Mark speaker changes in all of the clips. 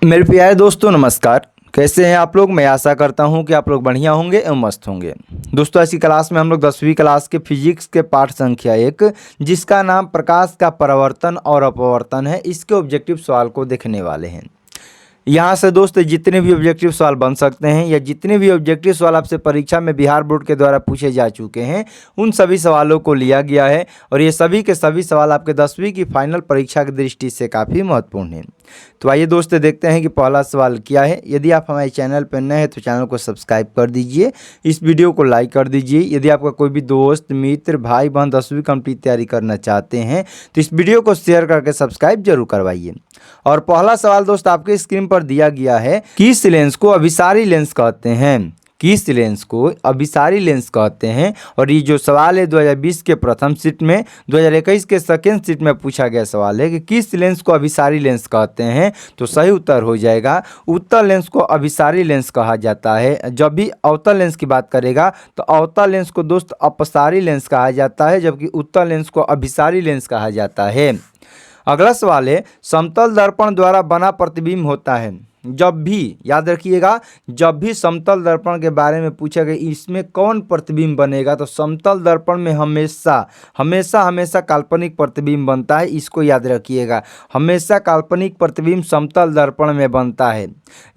Speaker 1: मेरे प्यारे दोस्तों नमस्कार। कैसे हैं आप लोग। मैं आशा करता हूं कि आप लोग बढ़िया होंगे एवं मस्त होंगे। दोस्तों ऐसी क्लास में हम लोग 10वीं क्लास के फिजिक्स के पाठ संख्या 1 जिसका नाम प्रकाश का परावर्तन और अपवर्तन है, इसके ऑब्जेक्टिव सवाल को देखने वाले हैं। यहाँ से दोस्त जितने भी ऑब्जेक्टिव सवाल बन सकते हैं या जितने भी ऑब्जेक्टिव सवाल आपसे परीक्षा में बिहार बोर्ड के द्वारा पूछे जा चुके हैं उन सभी सवालों को लिया गया है और ये सभी के सभी सवाल आपके 10वीं की फाइनल परीक्षा की दृष्टि से काफ़ी महत्वपूर्ण हैं। तो आइए दोस्त देखते हैं कि पहला सवाल क्या है। यदि आप हमारे चैनल पर नए हैं तो चैनल को सब्सक्राइब कर दीजिए, इस वीडियो को लाइक कर दीजिए। यदि आपका कोई भी दोस्त मित्र भाई बहन 10वीं कंप्लीट तैयारी करना चाहते हैं तो इस वीडियो को शेयर करके सब्सक्राइब जरूर करवाइए। और पहला सवाल दोस्त आपके स्क्रीन पर दिया गया है, किस लेंस को अभिसारी लेंस कहते हैं। किस लेंस को अभिसारी लेंस कहते हैं। और ये जो सवाल है 2020 के प्रथम शिफ्ट में 2021 के सेकेंड शिफ्ट में पूछा गया सवाल है कि किस लेंस को अभिसारी लेंस कहते हैं। तो सही उत्तर हो जाएगा उत्तल लेंस को अभिसारी लेंस कहा जाता है। जब भी अवतल लेंस की बात करेगा तो अवतल लेंस को दोस्त अपसारी लेंस कहा जाता है, जबकि उत्तल लेंस को अभिसारी लेंस कहा जाता है। अगला सवाल है, समतल दर्पण द्वारा बना प्रतिबिंब होता है। जब भी याद रखिएगा, जब भी समतल दर्पण के बारे में पूछा गया इसमें कौन प्रतिबिंब बनेगा तो समतल दर्पण में हमेशा हमेशा हमेशा काल्पनिक प्रतिबिंब बनता है। इसको याद रखिएगा, हमेशा काल्पनिक प्रतिबिंब समतल दर्पण में बनता है।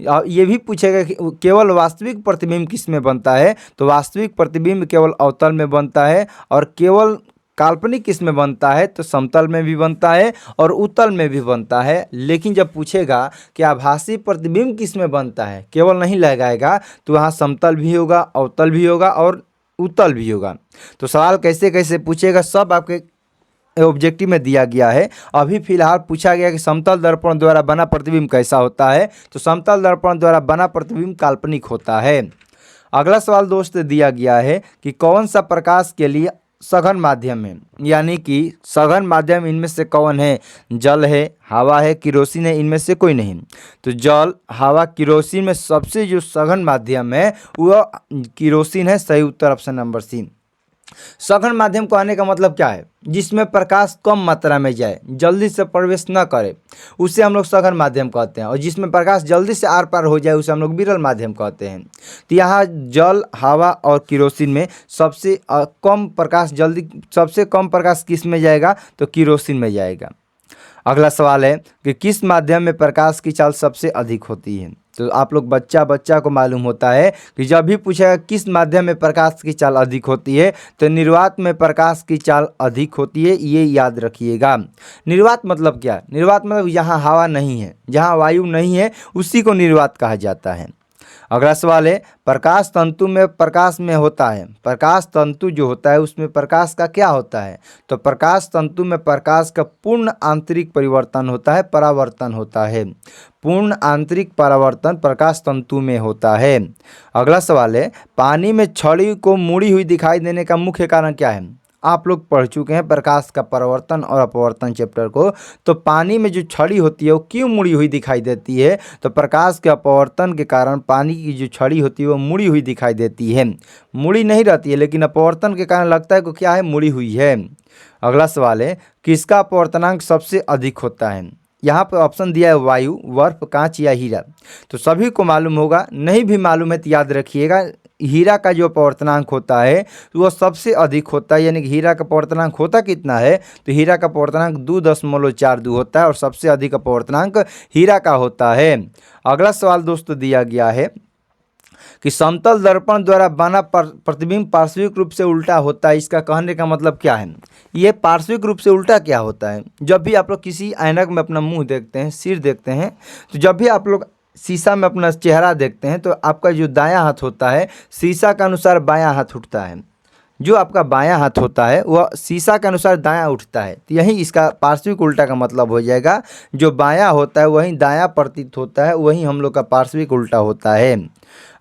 Speaker 1: ये भी पूछेगा कि केवल वास्तविक प्रतिबिंब किस में बनता है तो वास्तविक प्रतिबिंब केवल अवतल में बनता है। और केवल काल्पनिक किस में बनता है तो समतल में भी बनता है और उत्तल में भी बनता है। लेकिन जब पूछेगा कि आभासी प्रतिबिंब किस में बनता है, केवल नहीं लगाएगा तो वहाँ समतल भी होगा, अवतल भी होगा और उत्तल भी होगा। तो सवाल कैसे कैसे पूछेगा सब आपके ऑब्जेक्टिव में दिया गया है। अभी फिलहाल पूछा गया कि समतल दर्पण द्वारा बना प्रतिबिंब कैसा होता है तो समतल दर्पण द्वारा बना प्रतिबिंब काल्पनिक होता है। अगला सवाल दोस्त दिया गया है कि कौन सा प्रकाश के लिए सघन माध्यम है, यानी कि सघन माध्यम इनमें से कौन है। जल है, हवा है, किरोसिन है, इनमें से कोई नहीं। तो जल हवा किरोसिन में सबसे जो सघन माध्यम है वह किरोसिन है। सही उत्तर ऑप्शन नंबर सी। सघन माध्यम को आने का मतलब क्या है, जिसमें प्रकाश कम मात्रा में जाए, जल्दी से प्रवेश न करे, उसे हम लोग सघन माध्यम कहते हैं। और जिसमें प्रकाश जल्दी से आर पार हो जाए उसे हम लोग विरल माध्यम कहते हैं। तो यहाँ जल हवा और किरोसिन में सबसे कम प्रकाश किस में जाएगा तो किरोसिन में जाएगा। अगला सवाल है कि किस माध्यम में प्रकाश की चाल सबसे अधिक होती है। तो आप लोग बच्चा को मालूम होता है कि जब भी पूछेगा किस माध्यम में प्रकाश की चाल अधिक होती है तो निर्वात में प्रकाश की चाल अधिक होती है, ये याद रखिएगा। निर्वात मतलब क्या है, निर्वात मतलब जहाँ हवा नहीं है, जहाँ वायु नहीं है उसी को निर्वात कहा जाता है। अगला सवाल है, प्रकाश तंतु में प्रकाश में होता है, प्रकाश तंतु जो होता है उसमें प्रकाश का क्या होता है तो प्रकाश तंतु में प्रकाश का पूर्ण आंतरिक परिवर्तन होता है, परावर्तन होता है। पूर्ण आंतरिक परावर्तन प्रकाश तंतु में होता है। अगला सवाल है, पानी में छड़ी को मुड़ी हुई दिखाई देने का मुख्य कारण क्या है। आप लोग पढ़ चुके हैं प्रकाश का परावर्तन और अपवर्तन चैप्टर को। तो पानी में जो छड़ी होती है वो क्यों मुड़ी हुई दिखाई देती है तो प्रकाश के अपवर्तन के कारण पानी की जो छड़ी होती है वो मुड़ी हुई दिखाई देती है। मुड़ी नहीं रहती है लेकिन अपवर्तन के कारण लगता है कि क्या है, मुड़ी हुई है। अगला सवाल है, किसका अपवर्तनांक सबसे अधिक होता है। यहाँ पर ऑप्शन दिया है वायु, बर्फ, कांच या हीरा। तो सभी को मालूम होगा, नहीं भी मालूम है तो याद रखिएगा हीरा का जो अपवर्तनांक होता है तो वह सबसे अधिक होता है। यानी कि हीरा का अपवर्तनांक होता कितना है तो हीरा का अपवर्तनांक 2.42 होता है और सबसे अधिक अपवर्तनांक हीरा का होता है। अगला सवाल दोस्तों दिया गया है कि समतल दर्पण द्वारा बना प्रतिबिंब पार्श्विक रूप से उल्टा होता है। इसका कहने का मतलब क्या है, ये पार्श्विक रूप से उल्टा क्या होता है। जब भी आप लोग किसी ऐनक में अपना मुंह देखते हैं, सिर देखते हैं, तो जब भी आप लोग शीशा में अपना चेहरा देखते हैं तो आपका जो दायां हाथ होता है शीशा के अनुसार बायां हाथ उठता है। जो आपका बायां हाथ होता है वह शीशा के अनुसार दायां उठता है। तो यही इसका पार्श्विक उल्टा का मतलब हो जाएगा। जो बायां होता है वही दायां प्रतीत होता है, वही हम लोग का पार्श्विक उल्टा होता है।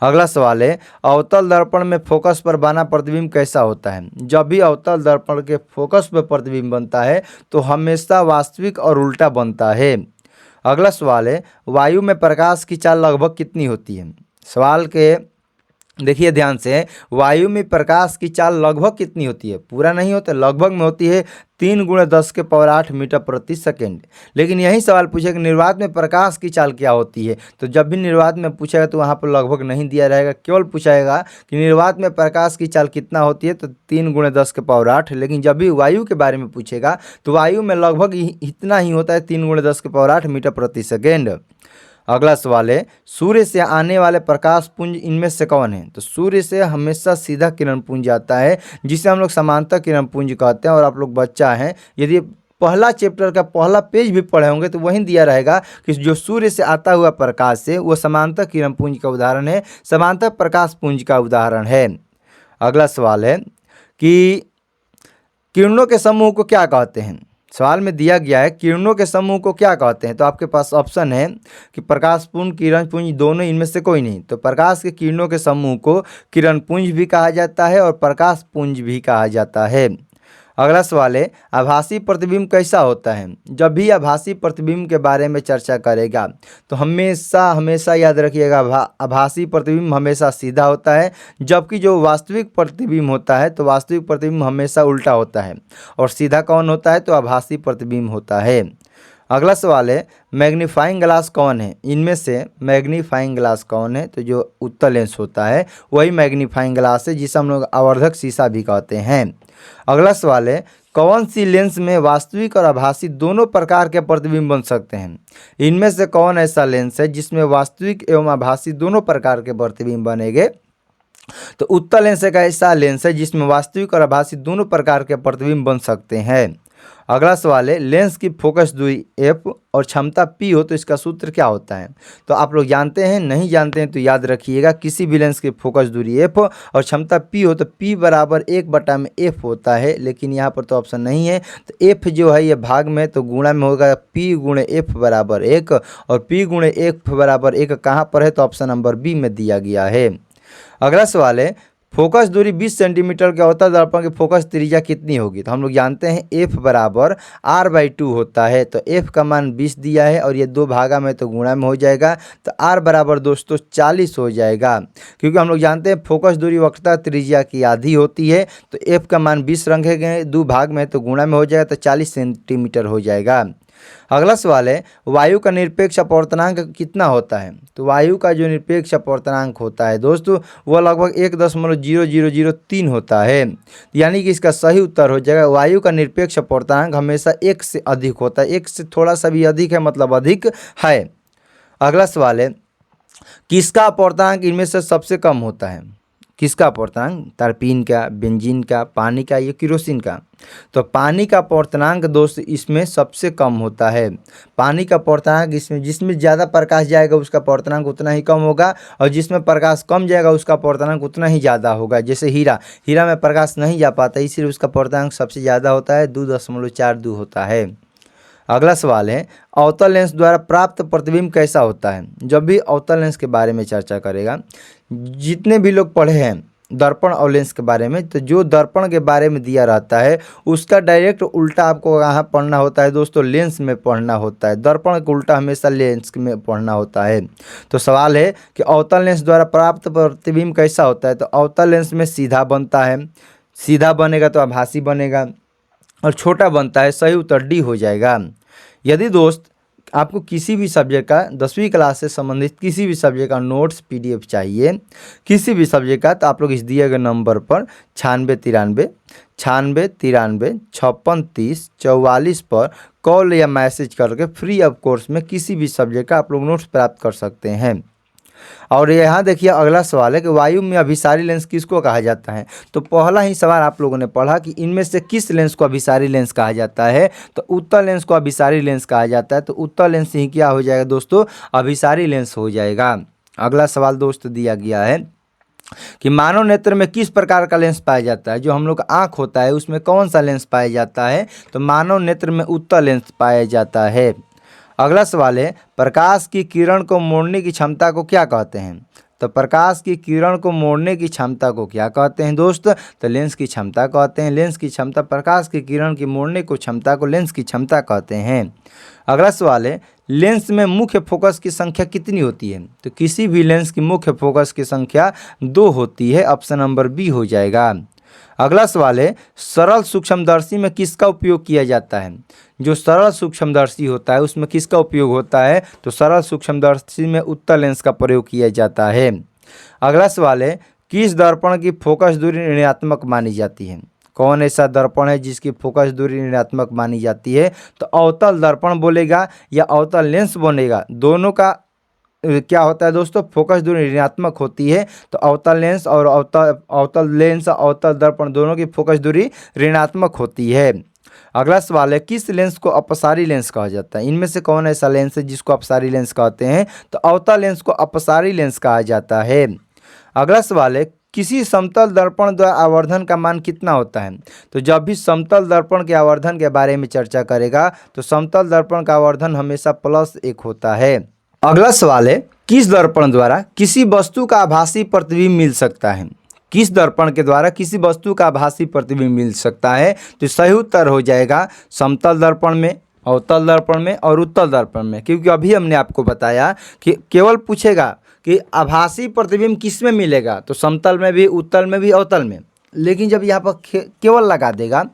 Speaker 1: अगला सवाल है, अवतल दर्पण में फोकस पर बना प्रतिबिंब कैसा होता है। जब भी अवतल दर्पण के फोकस पर प्रतिबिंब बनता है तो हमेशा वास्तविक और उल्टा बनता है। अगला सवाल है, वायु में प्रकाश की चाल लगभग कितनी होती है। सवाल के देखिए ध्यान से, वायु में प्रकाश की चाल लगभग कितनी होती है, पूरा नहीं होता, लगभग में होती है 3 × 10⁸ मीटर प्रति सेकेंड। लेकिन यही सवाल पूछेगा निर्वात में प्रकाश की चाल क्या होती है, तो जब भी निर्वात में पूछेगा तो वहाँ पर लगभग नहीं दिया रहेगा, केवल पूछाएगा कि निर्वात में प्रकाश की चाल कितना होती है, तो 3 × 10⁸। लेकिन जब भी वायु के बारे में पूछेगा तो वायु में लगभग इतना ही होता है, 3 × 10⁸ मीटर प्रति सेकेंड। अगला सवाल है, सूर्य से आने वाले प्रकाश पुंज इनमें से कौन है। तो सूर्य से हमेशा सीधा किरण पुंज आता है, जिसे हम लोग समांतर किरण पुंज कहते हैं। और आप लोग बच्चा हैं, यदि पहला चैप्टर का पहला पेज भी पढ़े होंगे तो वहीं दिया रहेगा कि जो सूर्य से आता हुआ प्रकाश है वो समांतर किरण पुंज का उदाहरण है, समांतर प्रकाश पुंज का उदाहरण है। अगला सवाल है कि किरणों के समूह को क्या कहते हैं। सवाल में दिया गया है किरणों के समूह को क्या कहते हैं, तो आपके पास ऑप्शन है कि प्रकाश पुंज, किरण पुंज, दोनों, इनमें से कोई नहीं। तो प्रकाश के किरणों के समूह को किरण पुंज भी कहा जाता है और प्रकाश पुंज भी कहा जाता है। अगला सवाल है, आभासी प्रतिबिंब कैसा होता है। जब भी आभासी प्रतिबिंब के बारे में चर्चा करेगा तो हमेशा हमेशा याद रखिएगा, आभासी प्रतिबिंब हमेशा सीधा होता है, जबकि जो वास्तविक प्रतिबिंब होता है तो वास्तविक प्रतिबिंब हमेशा उल्टा होता है। और सीधा कौन होता है, तो आभासी प्रतिबिंब होता है। अगला सवाल है, मैग्नीफाइंग ग्लास कौन है। इनमें से मैग्नीफाइंग ग्लास कौन है, तो जो उत्तल लेंस होता है वही मैग्नीफाइंग ग्लास है, जिसे हम लोग आवर्धक शीशा भी कहते हैं। अगला सवाल है, कौन सी लेंस में वास्तविक और आभासी दोनों प्रकार के प्रतिबिंब बन सकते हैं। इनमें से कौन ऐसा लेंस है जिसमें वास्तविक एवं आभासी दोनों प्रकार के प्रतिबिंब बनेंगे। तो उत्तल लेंस एक ऐसा लेंस है जिसमें वास्तविक और आभासी दोनों प्रकार के प्रतिबिंब बन सकते हैं। अगला सवाल है, लेंस की फोकस दूरी f और क्षमता p हो तो इसका सूत्र क्या होता है। तो आप लोग जानते हैं, नहीं जानते हैं तो याद रखिएगा, किसी भी लेंस की फोकस दूरी f और क्षमता p हो तो p बराबर 1/f होता है। लेकिन यहाँ पर तो ऑप्शन नहीं है, तो f जो है ये भाग में तो गुणा में होगा, p × f बराबर 1 और p × f बराबर 1 कहाँ पर है, तो ऑप्शन नंबर बी में दिया गया है। अगला सवाल है, फोकस दूरी 20 सेंटीमीटर का होता है, दर्पण की फोकस त्रिज्या कितनी होगी। तो हम लोग जानते हैं f बराबर r/2 होता है। तो f का मान 20 दिया है और ये 2 भागा में तो गुणा में हो जाएगा, तो r बराबर दोस्तों 40 हो जाएगा। क्योंकि हम लोग जानते हैं फोकस दूरी वक्रता त्रिज्या की आधी होती है, तो f का मान 20 रखेंगे, 2 भाग में तो गुणा में हो जाएगा, तो 40 सेंटीमीटर हो जाएगा। अगला सवाल है, वायु का निरपेक्ष अपवर्तनांक कितना होता है। तो वायु का जो निरपेक्ष अपवर्तनांक होता है दोस्तों वह लगभग 1.0003 होता है। यानी कि इसका सही उत्तर हो जाएगा, वायु का निरपेक्ष अपवर्तनांक हमेशा 1 से अधिक होता है। 1 से थोड़ा सा भी अधिक है मतलब अधिक है। अगला सवाल है, किसका अपवर्तनांक इनमें से सबसे कम होता है। किसका अपवर्तनांक, तारपीन का, बेंजीन का, पानी का या किरोसिन का। तो पानी का अपवर्तनांक दोस्त इसमें सबसे कम होता है। पानी का अपवर्तनांक इसमें, जिसमें ज़्यादा प्रकाश जाएगा उसका अपवर्तनांक उतना ही कम होगा, और जिसमें प्रकाश कम जाएगा उसका अपवर्तनांक उतना ही ज़्यादा होगा। जैसे हीरा में प्रकाश नहीं जा पाता, इसलिए उसका अपवर्तनांक सबसे ज़्यादा होता है, 2.42 होता है। अगला सवाल है, अवतल लेंस द्वारा प्राप्त प्रतिबिंब कैसा होता है। जब भी अवतल लेंस के बारे में चर्चा करेगा, जितने भी लोग पढ़े हैं दर्पण और लेंस के बारे में, तो जो दर्पण के बारे में दिया रहता है उसका डायरेक्ट उल्टा आपको कहाँ पढ़ना होता है दोस्तों, लेंस में पढ़ना होता है। दर्पण का उल्टा हमेशा लेंस में पढ़ना होता है। तो सवाल है कि अवतल लेंस द्वारा प्राप्त प्रतिबिंब कैसा होता है। तो अवतल लेंस में सीधा बनता है, सीधा बनेगा तो आभासी बनेगा, और छोटा बनता है, सही उत्तर डी हो जाएगा। यदि दोस्त आपको किसी भी सब्जेक्ट का 10वीं क्लास से संबंधित किसी भी सब्जेक्ट का नोट्स PDF चाहिए, किसी भी सब्जेक्ट का, तो आप लोग इस दिए गए नंबर पर 9693 56 30 44 पर कॉल या मैसेज करके फ्री ऑफ कोर्स में किसी भी सब्जेक्ट का आप लोग नोट्स प्राप्त कर सकते हैं। और यहाँ देखिए अगला सवाल है कि वायु में अभिसारी लेंस किसको कहा जाता है। तो पहला ही सवाल आप लोगों ने पढ़ा कि इनमें से किस लेंस को अभिसारी लेंस कहा जाता है। तो उत्तल लेंस को अभिसारी लेंस कहा जाता है। तो उत्तल लेंस ही क्या हो जाएगा दोस्तों, अभिसारी लेंस हो जाएगा। अगला सवाल दोस्त दिया गया है कि मानव नेत्र में किस प्रकार का लेंस पाया जाता है। जो हम लोग का आँख होता है उसमें कौन सा लेंस पाया जाता है। तो मानव नेत्र में उत्तल लेंस पाया जाता है। अगला सवाल है, प्रकाश की किरण को मोड़ने की क्षमता को क्या कहते हैं। तो प्रकाश की किरण को मोड़ने की क्षमता को क्या कहते हैं दोस्त, तो लेंस की क्षमता कहते हैं। लेंस की क्षमता, प्रकाश की किरण की मोड़ने को क्षमता को लेंस की क्षमता कहते हैं। अगला सवाल है, लेंस में मुख्य फोकस की संख्या कितनी होती है? तो किसी भी लेंस की मुख्य फोकस की संख्या 2 होती है। ऑप्शन नंबर बी हो जाएगा। अगला सवाल है, सरल सूक्ष्मदर्शी में किसका उपयोग किया जाता है? जो सरल सूक्ष्मदर्शी होता है उसमें किसका उपयोग होता है? तो सरल सूक्ष्मदर्शी में उत्तल लेंस का प्रयोग किया जाता है। अगला सवाल है, किस दर्पण की फोकस दूरी ऋणात्मक मानी जाती है? कौन ऐसा दर्पण है जिसकी फोकस दूरी ऋणात्मक मानी जाती है? तो अवतल दर्पण बोलेगा या अवतल लेंस बोलेगा, दोनों का क्या होता है दोस्तों? फोकस दूरी ऋणात्मक होती है। तो अवतल लेंस और अवतल दर्पण दोनों की फोकस दूरी ऋणात्मक होती है। अगला सवाल है, किस लेंस को अपसारी लेंस कहा जाता है? इनमें से कौन ऐसा लेंस है जिसको अपसारी लेंस कहते हैं? तो अवतल लेंस को अपसारी लेंस कहा जाता है। अगला सवाल है, किसी समतल दर्पण द्वारा आवर्धन का मान कितना होता है? तो जब भी समतल दर्पण के आवर्धन के बारे में चर्चा करेगा तो समतल दर्पण का आवर्धन हमेशा +1 होता है। अगला सवाल है, किस दर्पण द्वारा किसी वस्तु का आभासी प्रतिबिंब मिल सकता है? किस दर्पण के द्वारा किसी वस्तु का आभासी प्रतिबिंब मिल सकता है? तो सही उत्तर हो जाएगा समतल दर्पण में, अवतल दर्पण में और उत्तल दर्पण में। क्योंकि अभी हमने आपको बताया कि केवल पूछेगा कि आभासी प्रतिबिंब किस में मिलेगा, तो समतल में भी, उत्तल में भी, अवतल में। लेकिन जब यहाँ पर केवल लगा देगा,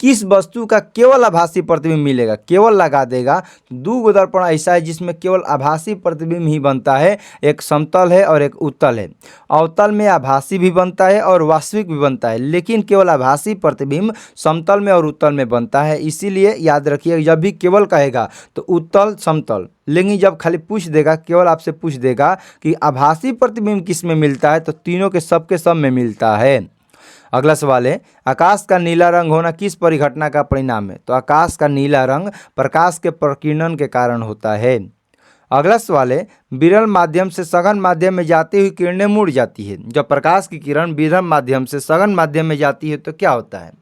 Speaker 1: किस वस्तु का केवल आभासी प्रतिबिंब मिलेगा, केवल लगा देगा, तो 2 दर्पण ऐसा है जिसमें केवल आभासी प्रतिबिंब ही बनता है। एक समतल है और एक उत्तल है। अवतल में आभासी भी बनता है और वास्तविक भी बनता है, लेकिन केवल आभासी प्रतिबिंब समतल में और उत्तल में बनता है। इसीलिए याद रखिए, जब भी केवल कहेगा तो उत्तल, समतल, लेकिन जब खाली पूछ देगा, केवल आपसे पूछ देगा कि आभासी प्रतिबिंब किस में मिलता है, तो तीनों के सब में मिलता है। अगला सवाल है, आकाश का नीला रंग होना किस परिघटना का परिणाम है? तो आकाश का नीला रंग प्रकाश के प्रकीर्णन के कारण होता है। अगला सवाल है, विरल माध्यम से सघन माध्यम में जाती हुई किरणें मुड़ जाती है। जब प्रकाश की किरण विरल माध्यम से सघन माध्यम में जाती है तो क्या होता है?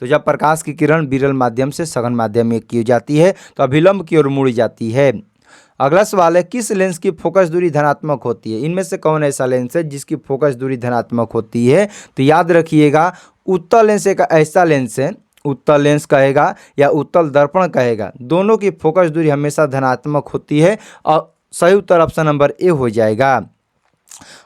Speaker 1: तो जब प्रकाश की किरण विरल माध्यम से सघन माध्यम में की जाती है तो अभिलंब की ओर मुड़ जाती है। अगला सवाल है, किस लेंस की फोकस दूरी धनात्मक होती है? इनमें से कौन ऐसा लेंस है जिसकी फोकस दूरी धनात्मक होती है? तो याद रखिएगा, उत्तल लेंस एक ऐसा लेंस है, उत्तल लेंस कहेगा या उत्तल दर्पण कहेगा, दोनों की फोकस दूरी हमेशा धनात्मक होती है। और सही उत्तर ऑप्शन नंबर ए हो जाएगा।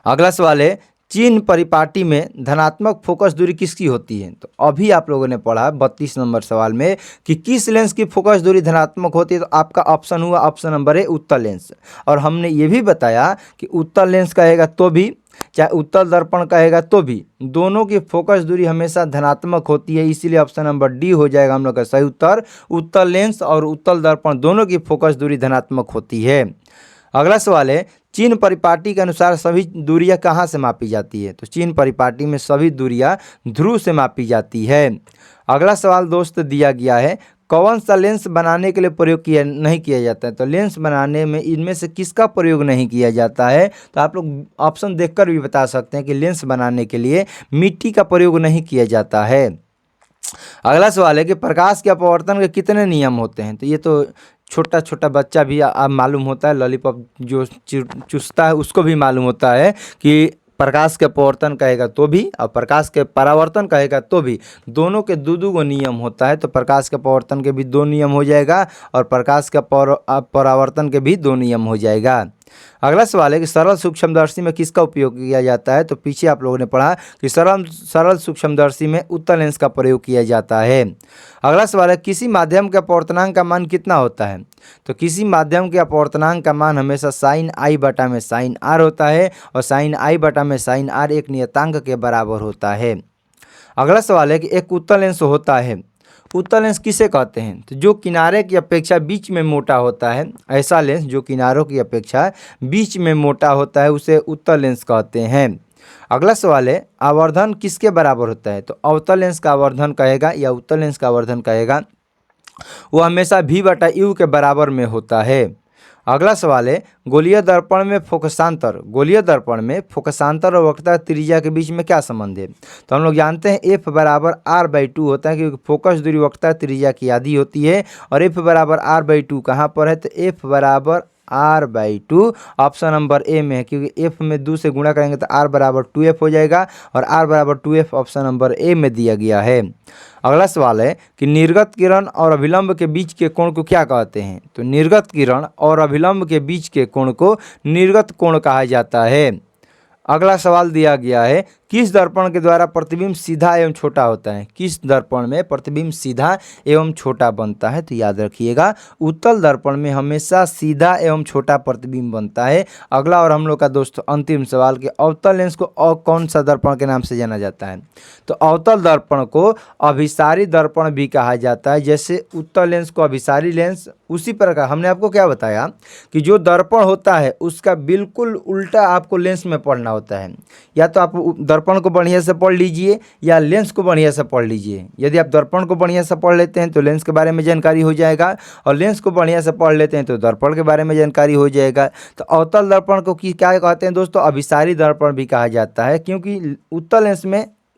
Speaker 1: अगला सवाल है, चिन्ह परिपाटी में धनात्मक फोकस दूरी किसकी होती है? तो अभी आप लोगों ने पढ़ा 32 नंबर सवाल में कि किस लेंस की फोकस दूरी धनात्मक होती है, तो आपका ऑप्शन हुआ ऑप्शन नंबर ए, उत्तल लेंस। और हमने ये भी बताया कि उत्तल लेंस कहेगा तो भी, चाहे उत्तल दर्पण कहेगा तो भी, दोनों की फोकस दूरी हमेशा धनात्मक होती है। इसीलिए ऑप्शन नंबर डी हो जाएगा हम लोग का सही उत्तर। उत्तल लेंस और उत्तल दर्पण दोनों की फोकस दूरी धनात्मक होती है। अगला सवाल है, चिन्ह परिपाटी के अनुसार सभी दूरियां कहाँ से मापी जाती है? तो चिन्ह परिपाटी में सभी दूरियां ध्रुव से मापी जाती है। अगला सवाल दोस्त दिया गया है, कौन सा लेंस बनाने के लिए प्रयोग नहीं किया जाता है? तो लेंस बनाने में इनमें से किसका प्रयोग नहीं किया जाता है? तो आप लोग ऑप्शन देखकर भी बता सकते हैं कि लेंस बनाने के लिए मिट्टी का प्रयोग नहीं किया जाता है। अगला सवाल है कि प्रकाश के अपवर्तन के कितने नियम होते हैं? तो ये तो छोटा छोटा बच्चा भी मालूम होता है, लॉलीपॉप जो चूसता है उसको भी मालूम होता है कि प्रकाश के अपवर्तन कहेगा तो भी और प्रकाश के परावर्तन कहेगा तो भी, दोनों के दो गो नियम होता है। तो प्रकाश के अपवर्तन के भी 2 नियम हो जाएगा और प्रकाश के परावर्तन के भी 2 नियम हो जाएगा। अगला सवाल है कि सरल सूक्ष्मदर्शी में किसका उपयोग किया जाता है? तो पीछे आप लोगों ने पढ़ा कि सरल सूक्ष्मदर्शी में उत्तल लेंस का प्रयोग किया जाता है। अगला सवाल है, किसी माध्यम के अपवर्तनांक का मान कितना होता है? तो किसी माध्यम के अपवर्तनांक का मान हमेशा साइन आई बटा में साइन आर होता है और साइन आई बटा में साइन आर एक नियतांक के बराबर होता है। अगला सवाल है कि एक उत्तल लेंस होता है, उत्तल लेंस किसे कहते हैं? तो जो किनारे की अपेक्षा बीच में मोटा होता है, ऐसा लेंस जो किनारों की अपेक्षा बीच में मोटा होता है उसे उत्तल लेंस कहते हैं। अगला सवाल है, आवर्धन किसके बराबर होता है? तो अवतल लेंस का आवर्धन कहेगा या उत्तल लेंस का आवर्धन कहेगा, वो हमेशा v बटा u के बराबर में होता है। अगला सवाल है, गोलीय दर्पण में फोकसांतर और वक्रता त्रिज्या के बीच में क्या संबंध है? तो हम लोग जानते हैं f बराबर r/2 होता है, क्योंकि फोकस दूरी वक्रता त्रिज्या की आधी होती है। और f बराबर r/2 कहाँ पर है? तो f बराबर r/2 ऑप्शन नंबर ए में है, क्योंकि f में 2 से गुणा करेंगे तो r बराबर 2f हो जाएगा और r बराबर 2f ऑप्शन नंबर ए में दिया गया है। अगला सवाल है कि निर्गत किरण और अभिलंब के बीच के कोण को क्या कहते हैं? तो निर्गत किरण और अभिलंब के बीच के कोण को निर्गत कोण कहा जाता है। अगला सवाल दिया गया है, किस दर्पण के द्वारा प्रतिबिंब सीधा एवं छोटा होता है? किस दर्पण में प्रतिबिंब सीधा एवं छोटा बनता है? तो याद रखिएगा, उत्तल दर्पण में हमेशा सीधा एवं छोटा प्रतिबिंब बनता है। अगला और हम लोग का दोस्तों अंतिम सवाल कि अवतल लेंस को और कौन सा दर्पण के नाम से जाना जाता है? तो अवतल दर्पण को अभिसारी दर्पण भी कहा जाता है। जैसे उत्तल लेंस को अभिसारी लेंस, उसी प्रकार हमने आपको क्या बताया कि जो दर्पण होता है उसका बिल्कुल उल्टा आपको लेंस में पढ़ना होता है। या तो आप दर्पण को बढ़िया से पढ़ लीजिए या लेंस को बढ़िया से पढ़ लीजिए। यदि आप दर्पण को बढ़िया से पढ़ लेते हैं तो लेंस के बारे में जानकारी हो जाएगा, और लेंस को बढ़िया से पढ़ लेते हैं तो दर्पण के बारे में जानकारी हो जाएगा। तो अवतल दर्पण को क्या कहते हैं दोस्तों? अभिसारी दर्पण भी कहा जाता है, क्योंकि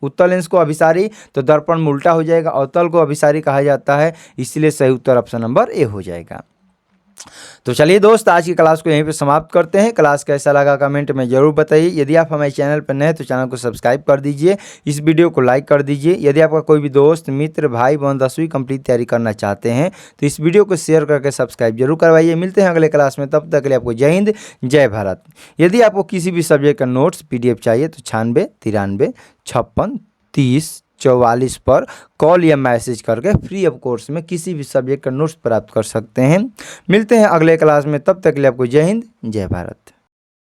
Speaker 1: उत्तल लेंस को अभिसारी तो दर्पण में उल्टा हो जाएगा, अवतल को अभिसारी कहा जाता है, इसलिए सही उत्तर ऑप्शन नंबर ए हो जाएगा। तो चलिए दोस्त, आज की क्लास को यहीं पे समाप्त करते हैं। क्लास कैसा लगा कमेंट में जरूर बताइए। यदि आप हमारे चैनल पर नए हैं तो चैनल को सब्सक्राइब कर दीजिए, इस वीडियो को लाइक कर दीजिए। यदि आपका कोई भी दोस्त मित्र भाई बहन 10वीं कंप्लीट तैयारी करना चाहते हैं तो इस वीडियो को शेयर करके सब्सक्राइब जरूर करवाइए। मिलते हैं अगले क्लास में, तब तक के लिए आपको जय हिंद जय भारत। यदि आपको किसी भी सब्जेक्ट का नोट्स PDF चाहिए तो 96 93 56 30 44 पर कॉल या मैसेज करके फ्री ऑफ कोर्स में किसी भी सब्जेक्ट का नोट्स प्राप्त कर सकते हैं। मिलते हैं अगले क्लास में, तब तक के लिए आपको जय हिंद जय भारत।